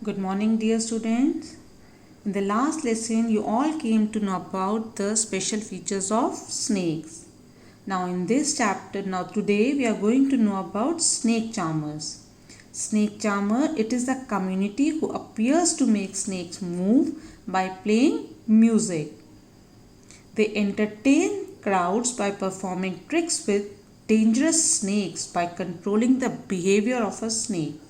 Good morning, dear students. In the last lesson, you all came to know about the special features of snakes. Now, in this chapter, today we are going to know about snake charmers. Snake charmer, it is the community who appears to make snakes move by playing music. They entertain crowds by performing tricks with dangerous snakes by controlling the behavior of a snake.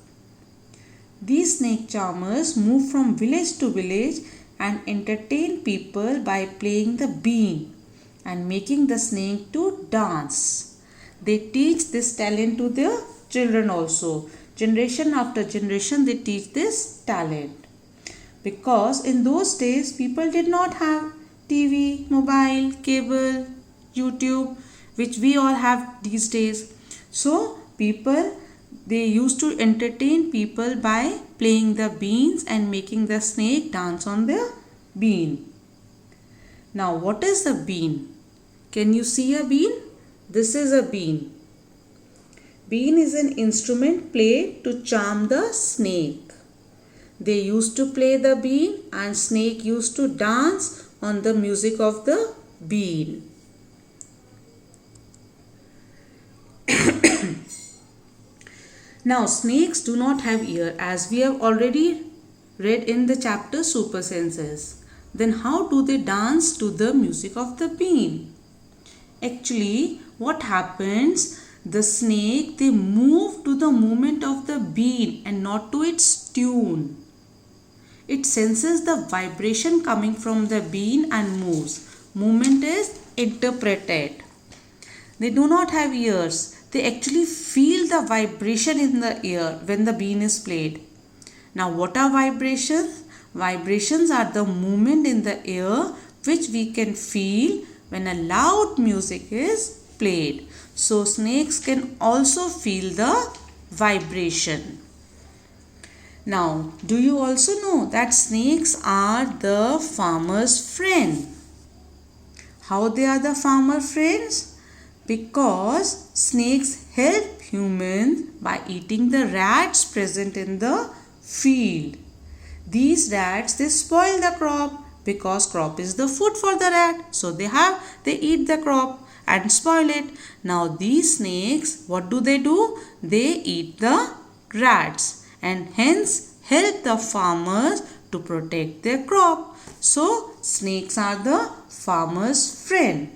These snake charmers move from village to village and entertain people by playing the bean and making the snake to dance. They teach this talent to their children also. Generation after generation they teach this talent. Because in those days people did not have TV, mobile, cable, YouTube, which we all have these days. So they used to entertain people by playing the beans and making the snake dance on the bean. Now, what is a bean? Can you see a bean? This is a bean. Bean is an instrument played to charm the snake. They used to play the bean and snake used to dance on the music of the bean. Now, snakes do not have ear, as we have already read in the chapter Super Senses. Then how do they dance to the music of the bean? Actually, what happens? The snake, they move to the movement of the bean and not to its tune. It senses the vibration coming from the bean and moves. Movement is interpreted. They do not have ears. They actually feel the vibration in the air when the bean is played. Now, what are vibrations? Vibrations are the movement in the air which we can feel when a loud music is played. So, snakes can also feel the vibration. Now, do you also know that snakes are the farmer's friend? How they are the farmer friends? Because snakes help humans by eating the rats present in the field. These rats, they spoil the crop because crop is the food for the rat. So they eat the crop and spoil it. Now these snakes, what do? They eat the rats and hence help the farmers to protect their crop. So snakes are the farmer's friend.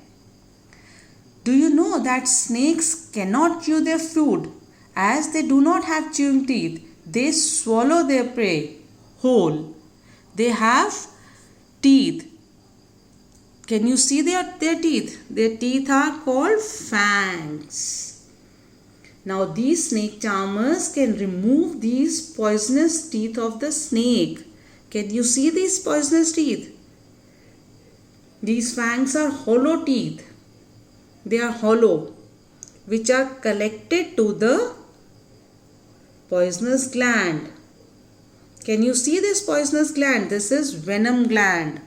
Do you know that snakes cannot chew their food as they do not have chewing teeth? They swallow their prey whole. They have teeth. Can you see their teeth? Their teeth are called fangs. Now these snake charmers can remove these poisonous teeth of the snake. Can you see these poisonous teeth? These fangs are hollow teeth. They are hollow, which are connected to the poisonous gland. Can you see this poisonous gland? This is venom gland.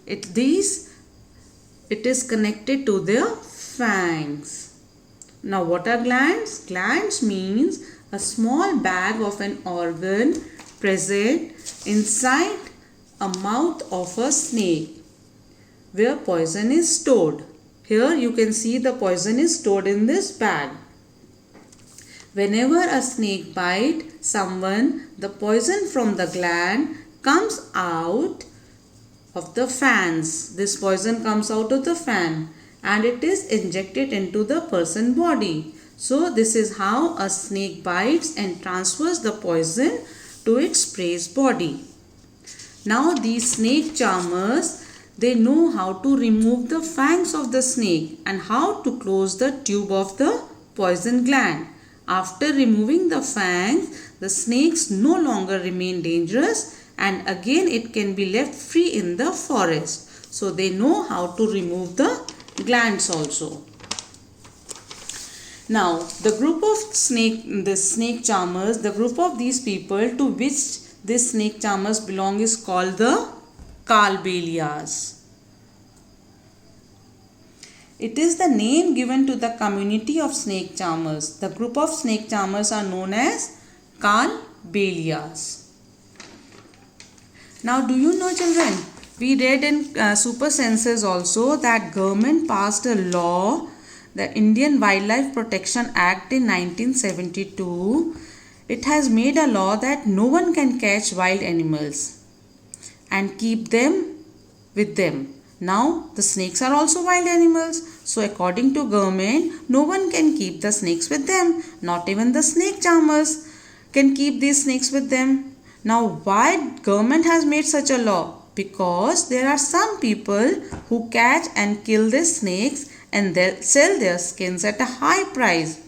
It is connected to the fangs. Now, what are glands? Glands means a small bag of an organ present inside a mouth of a snake where poison is stored. Here you can see the poison is stored in this bag. Whenever a snake bites someone, the poison from the gland comes out of the fans. This poison comes out of the fan and it is injected into the person's body. So this is how a snake bites and transfers the poison to its prey's body. Now these snake charmers, they know how to remove the fangs of the snake and how to close the tube of the poison gland. After removing the fangs, the snakes no longer remain dangerous and again it can be left free in the forest. So they know how to remove the glands also. Now the group of snake charmers, the group of these people to which these snake charmers belong is called the Kalbelias. It is the name given to the community of snake charmers. The group of snake charmers are known as Kalbelias. Now, do you know, children, we read in super senses also that government passed a law, the Indian Wildlife Protection Act in 1972. It has made a law that no one can catch wild animals and keep them with them. Now, the snakes are also wild animals. So, according to government, no one can keep the snakes with them. Not even the snake charmers can keep these snakes with them. Now, why government has made such a law? Because there are some people who catch and kill these snakes and they sell their skins at a high price.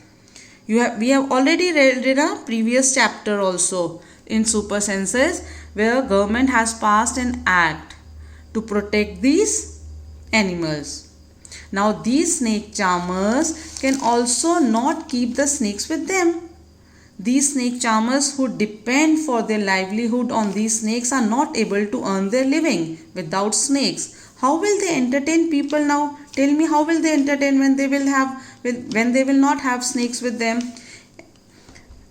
We have already read in a previous chapter also in super senses where government has passed an act to protect these animals. Now these snake charmers can also not keep the snakes with them. These snake charmers who depend for their livelihood on these snakes are not able to earn their living without snakes. How will they entertain people now? Tell me, how will they entertain when they will not have snakes with them?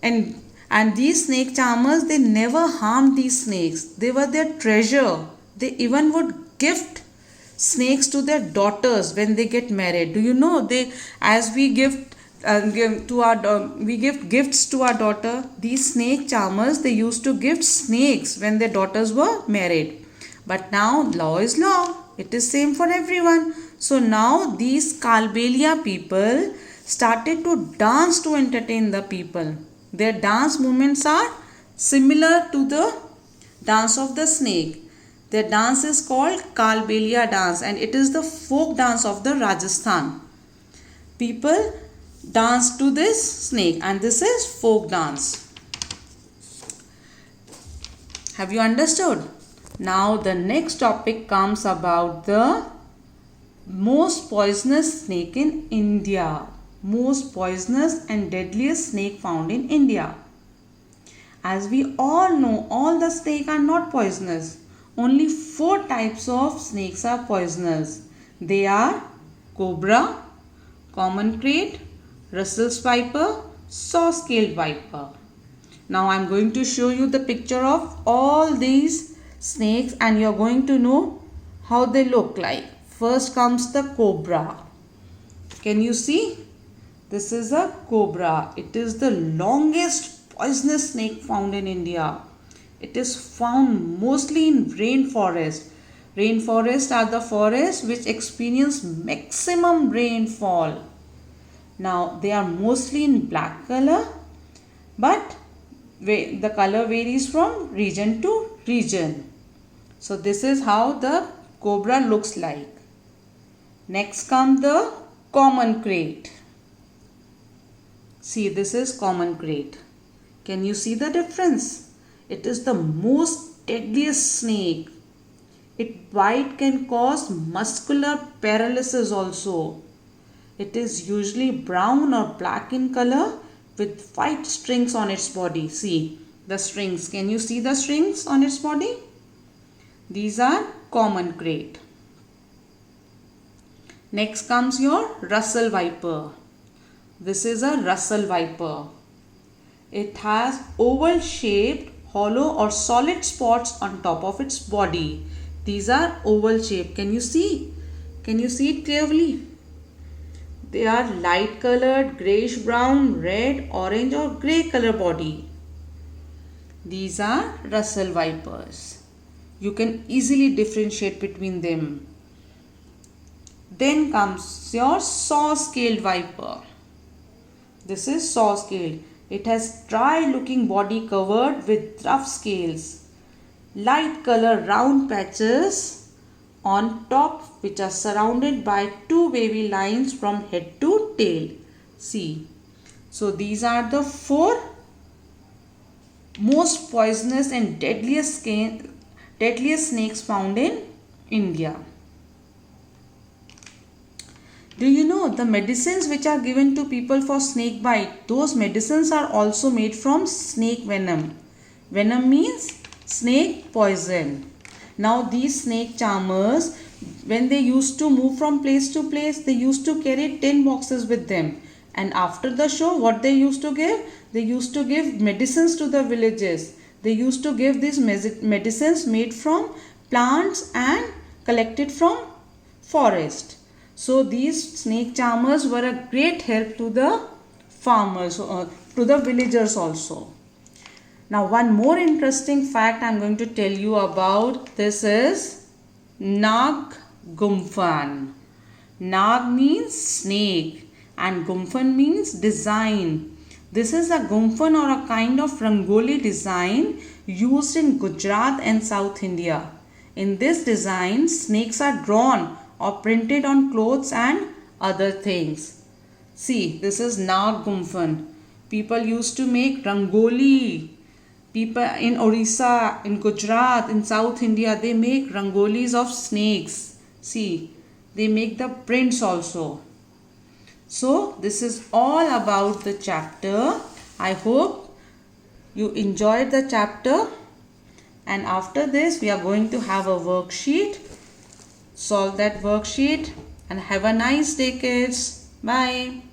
And these snake charmers, they never harmed these snakes. They were their treasure. They even would gift snakes to their daughters when they get married. Do you know, we give gifts to our daughter. These snake charmers, they used to gift snakes when their daughters were married. But now law is law. It is same for everyone. So now these Kalbelia people started to dance to entertain the people. Their dance movements are similar to the dance of the snake. Their dance is called Kalbelia dance and it is the folk dance of the Rajasthan. People dance to this snake and this is folk dance. Have you understood? Now the next topic comes about the most poisonous snake in India. Most poisonous and deadliest snake found in India. As we all know, all the snakes are not poisonous. Only 4 types of snakes are poisonous. They are cobra, common krait, Russell's viper, saw-scaled viper. Now I am going to show you the picture of all these snakes and you are going to know how they look like. First comes the cobra. Can you see? This is a cobra. It is the longest poisonous snake found in India. It is found mostly in rainforest. Rainforests are the forests which experience maximum rainfall. Now they are mostly in black color, but the color varies from region to region. So this is how the cobra looks like. Next comes the common krait. See, this is common krait. Can you see the difference? It is the most deadliest snake. Its bite can cause muscular paralysis also. It is usually brown or black in color with white strings on its body. See the strings. Can you see the strings on its body? These are common krait. Next comes your Russell viper. This is a Russell viper. It has oval shaped, hollow or solid spots on top of its body. These are oval shaped. Can you see? Can you see it clearly? They are light colored, grayish brown, red, orange or grey color body. These are Russell vipers. You can easily differentiate between them. Then comes your saw-scaled viper. This is saw-scaled. It has dry looking body covered with rough scales. Light color round patches on top which are surrounded by 2 wavy lines from head to tail. See. So these are the 4 most poisonous and deadliest snakes found in India. Do you know the medicines which are given to people for snake bite? Those medicines are also made from snake venom. Venom means snake poison. Now these snake charmers, when they used to move from place to place, they used to carry 10 boxes with them. And after the show, what they used to give? They used to give medicines to the villages. They used to give these medicines made from plants and collected from forest. So these snake charmers were a great help to the farmers, to the villagers also. Now one more interesting fact I am going to tell you about this is Nag Gumphan. Nag means snake and Gumphan means design. This is a Gumphan or a kind of Rangoli design used in Gujarat and South India. In this design, snakes are drawn or printed on clothes and other things. See, this is Nag Gumphan. People used to make Rangoli. People in Orissa, in Gujarat, in South India, they make Rangolis of snakes. See, they make the prints also. So, this is all about the chapter. I hope you enjoyed the chapter. And after this, we are going to have a worksheet. Solve that worksheet and have a nice day, kids. Bye.